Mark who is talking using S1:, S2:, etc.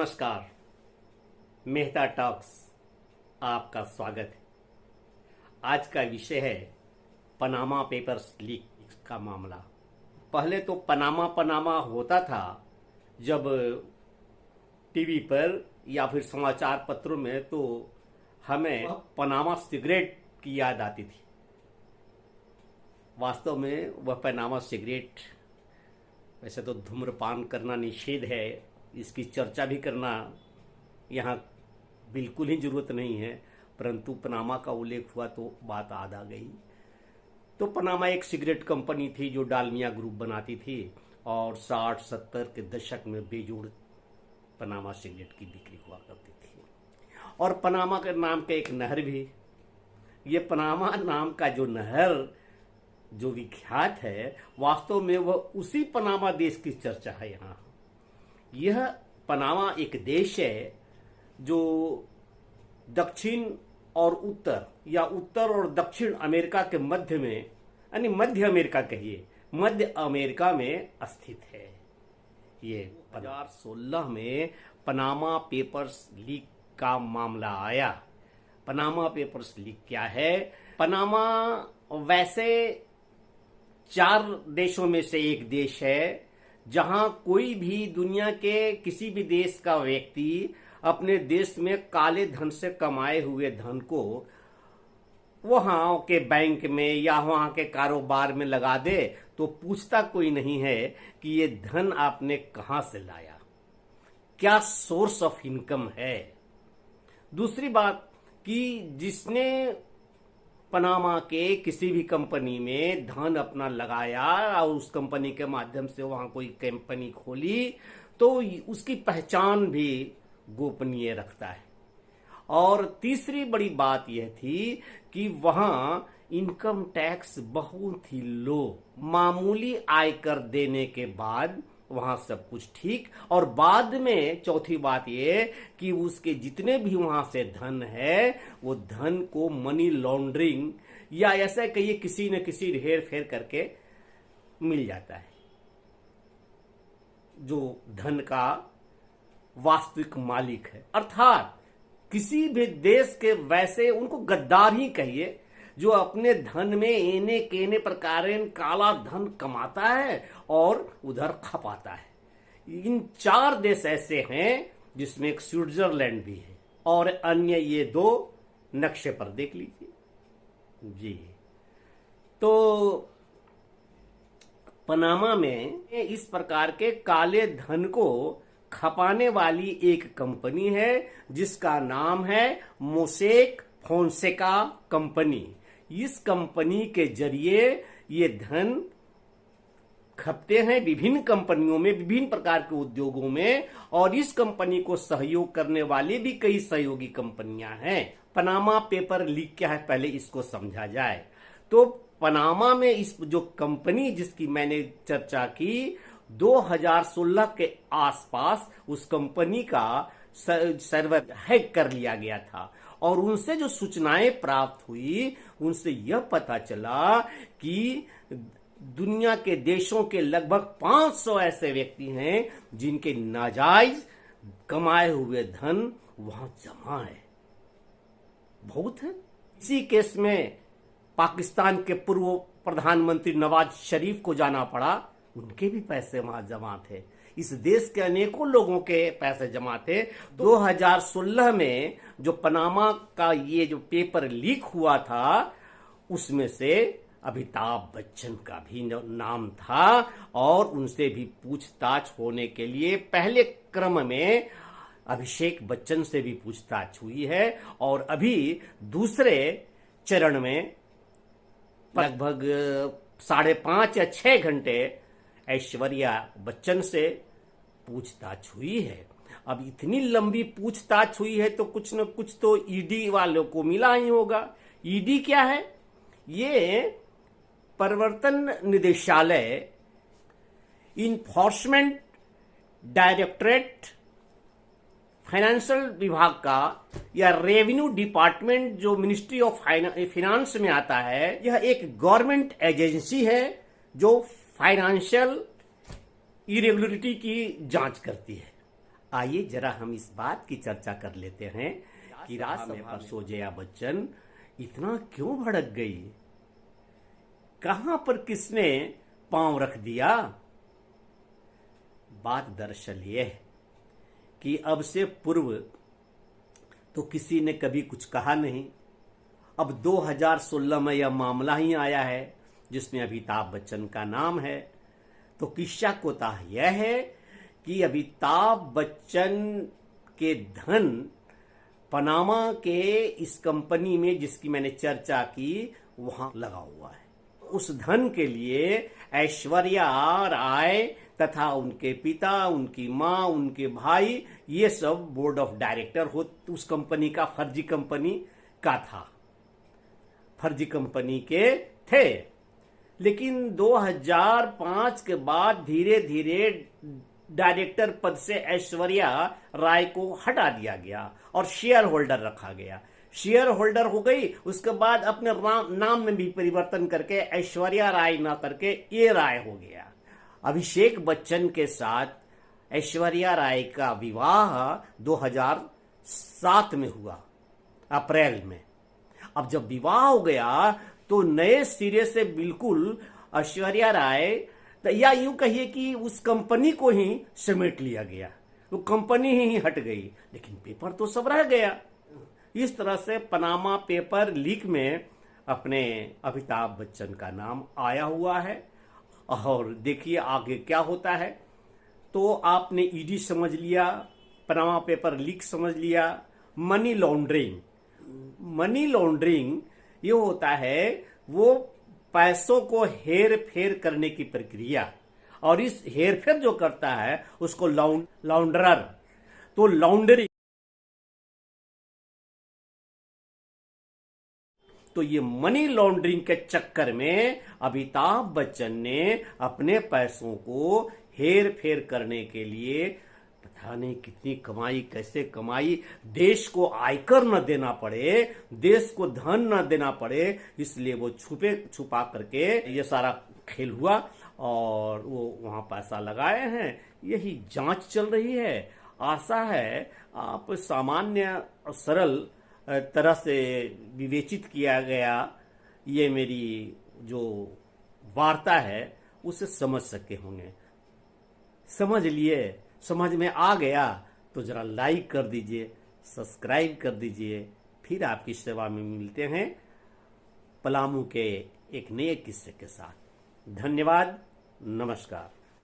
S1: नमस्कार, मेहता टॉक्स आपका स्वागत है। आज का विषय है पनामा पेपर्स लीक का मामला। पहले तो पनामा होता था जब टीवी पर या फिर समाचार पत्रों में, तो हमें पनामा सिगरेट की याद आती थी। वास्तव में वह पनामा सिगरेट, वैसे तो धूम्रपान करना निषेध है, इसकी चर्चा भी करना यहाँ बिल्कुल ही जरूरत नहीं है, परंतु पनामा का उल्लेख हुआ तो बात याद आ गई। तो पनामा एक सिगरेट कंपनी थी जो डालमिया ग्रुप बनाती थी और 60-70 के दशक में बेजोड़ पनामा सिगरेट की बिक्री हुआ करती थी। और पनामा के नाम का एक नहर भी, ये पनामा नाम का जो नहर जो विख्यात है, वास्तव में वह उसी पनामा देश की चर्चा है। यहाँ यह पनामा एक देश है जो दक्षिण और उत्तर या उत्तर और दक्षिण अमेरिका के मध्य में, यानी मध्य अमेरिका कहिए, मध्य अमेरिका में स्थित है। ये 2016 में पनामा पेपर्स लीक का मामला आया। पनामा पेपर्स लीक क्या है? पनामा वैसे 4 देशों में से एक देश है जहां कोई भी दुनिया के किसी भी देश का व्यक्ति अपने देश में काले धन से कमाए हुए धन को वहां के बैंक में या वहां के कारोबार में लगा दे तो पूछता कोई नहीं है कि ये धन आपने कहां से लाया, क्या सोर्स ऑफ इनकम है। दूसरी बात कि जिसने पनामा के किसी भी कंपनी में धन अपना लगाया और उस कंपनी के माध्यम से वहां कोई कंपनी खोली तो उसकी पहचान भी गोपनीय रखता है। और तीसरी बड़ी बात यह थी कि वहां इनकम टैक्स बहुत ही लो, मामूली आयकर देने के बाद वहां सब कुछ ठीक। और बाद में चौथी बात ये कि उसके जितने भी वहां से धन है वो धन को मनी लॉन्ड्रिंग या ऐसा कहिए किसी न किसी हेर फेर करके मिल जाता है। जो धन का वास्तविक मालिक है, अर्थात किसी भी देश के वैसे उनको गद्दार ही कहिए जो अपने धन में एने केने प्रकार काला धन कमाता है और उधर खपाता है। इन 4 देश ऐसे हैं जिसमें एक स्विट्जरलैंड भी है और अन्य ये 2 नक्शे पर देख लीजिए जी। तो पनामा में इस प्रकार के काले धन को खपाने वाली एक कंपनी है जिसका नाम है मोसेक फोंसेका कंपनी। इस कंपनी के जरिए ये धन खपते हैं विभिन्न कंपनियों में, विभिन्न प्रकार के उद्योगों में, और इस कंपनी को सहयोग करने वाली भी कई सहयोगी कंपनियां हैं। पनामा पेपर लीक क्या है, पहले इसको समझा जाए। तो पनामा में इस जो कंपनी जिसकी मैंने चर्चा की, 2016 के आसपास उस कंपनी का सर्वर हैक कर लिया गया था और उनसे जो सूचनाएं प्राप्त हुई उनसे यह पता चला कि दुनिया के देशों के लगभग 500 ऐसे व्यक्ति हैं जिनके नाजायज कमाए हुए धन वहां जमा है। बहुत है। इसी केस में पाकिस्तान के पूर्व प्रधानमंत्री नवाज शरीफ को जाना पड़ा, उनके भी पैसे वहां जमा थे। इस देश के अनेकों लोगों के पैसे जमा थे। 2016 में जो पनामा का ये जो पेपर लीक हुआ था उसमें से अमिताभ बच्चन का भी नाम था और उनसे भी पूछताछ होने के लिए पहले क्रम में अभिषेक बच्चन से भी पूछताछ हुई है और अभी दूसरे चरण में लगभग 5.5 या 6 घंटे ऐश्वर्या बच्चन से पूछताछ हुई है। अब इतनी लंबी पूछताछ हुई है तो कुछ न कुछ तो ईडी वालों को मिला ही होगा। ईडी क्या है? ये प्रवर्तन निदेशालय, इन्फोर्समेंट डायरेक्टरेट, फाइनेंशियल विभाग का या रेवेन्यू डिपार्टमेंट जो मिनिस्ट्री ऑफ फाइनेंस में आता है, यह एक गवर्नमेंट एजेंसी है जो फाइनेंशियल इरेगुलरिटी की जांच करती है। आइए जरा हम इस बात की चर्चा कर लेते हैं कि राज्यसभा में जया बच्चन इतना क्यों भड़क गई, कहां पर किसने पांव रख दिया। बात दरअसल यह है कि अब से पूर्व तो किसी ने कभी कुछ कहा नहीं। अब 2016 में यह मामला ही आया है जिसमें अमिताभ बच्चन का नाम है। तो किस्सा कोताह यह है कि अमिताभ बच्चन के धन पनामा के इस कंपनी में जिसकी मैंने चर्चा की वहां लगा हुआ है। उस धन के लिए ऐश्वर्या राय तथा उनके पिता, उनकी मां, उनके भाई, ये सब बोर्ड ऑफ डायरेक्टर हो उस कंपनी का, फर्जी कंपनी का था, फर्जी कंपनी के थे। लेकिन 2005 के बाद धीरे धीरे डायरेक्टर पद से ऐश्वर्या राय को हटा दिया गया और शेयर होल्डर रखा गया। शेयर होल्डर हो गई, उसके बाद अपने नाम में भी परिवर्तन करके ऐश्वर्या राय ना करके ए राय हो गया। अभिषेक बच्चन के साथ ऐश्वर्या राय का विवाह 2007 में हुआ, अप्रैल में। अब जब विवाह हो गया तो नए सिरे से बिल्कुल ऐश्वर्या राय, या यूं कहिए कि उस कंपनी को ही समेट लिया गया, वो कंपनी ही हट गई, लेकिन पेपर तो सब रह गया। इस तरह से पनामा पेपर लीक में अपने अमिताभ बच्चन का नाम आया हुआ है। और देखिए आगे क्या होता है। तो आपने ईडी समझ लिया, पनामा पेपर लीक समझ लिया, मनी लॉन्ड्रिंग। मनी लॉन्ड्रिंग ये होता है वो पैसों को हेर फेर करने की प्रक्रिया, और इस हेर फेर जो करता है उसको लॉन्डरर। तो लॉन्ड्रिंग, तो ये मनी लॉन्ड्रिंग के चक्कर में अमिताभ बच्चन ने अपने पैसों को हेर फेर करने के लिए पता नहीं कितनी कमाई, कैसे कमाई, देश को आयकर न देना पड़े, देश को धन न देना पड़े, इसलिए वो छुपा करके ये सारा खेल हुआ और वो वहां पैसा लगाए हैं। यही जांच चल रही है। आशा है आप सामान्य सरल तरह से विवेचित किया गया ये मेरी जो वार्ता है उसे समझ सके होंगे। समझ लिए, समझ में आ गया तो जरा लाइक कर दीजिए, सब्सक्राइब कर दीजिए। फिर आपकी सेवा में मिलते हैं पलामू के एक नए किस्से के साथ। धन्यवाद, नमस्कार।